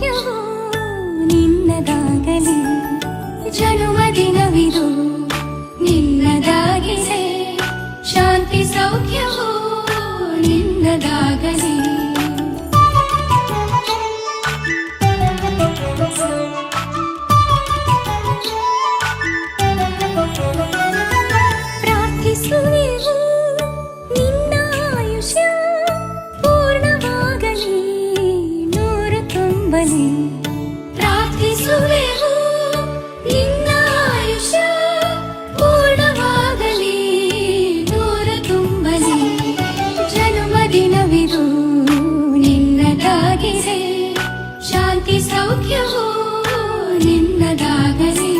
ಸೌಖ್ಯವೂ ನಿನ್ನದಾಗಲಿ. ಜನುಮದಿನವಿದು ನಿನ್ನದಾಗಿದೆ, ಶಾಂತಿ ಸೌಖ್ಯವೂ ನಿನ್ನದಾಗಲಿ. ಪ್ರಾರ್ಥಿಸುವೆವು ನಿನ್ನ ಆಯುಷ್ಯ ಪೂರ್ಣವಾಗಲಿ, ನೂರು ತುಂಬಲಿ. ಪ್ರಾರ್ಥಿಸುವೆವು ನಿನ್ನ ಆಯುಷ್ಯ ಪೂರ್ಣವಾಗಲಿ, ನೂರು ತುಂಬಲಿ. ಜನ್ಮದಿನವಿದು ನಿನ್ನದಾಗಿದೆ, ಶಾಂತಿ ಸೌಖ್ಯವೂ ನಿನ್ನದಾಗಲಿ.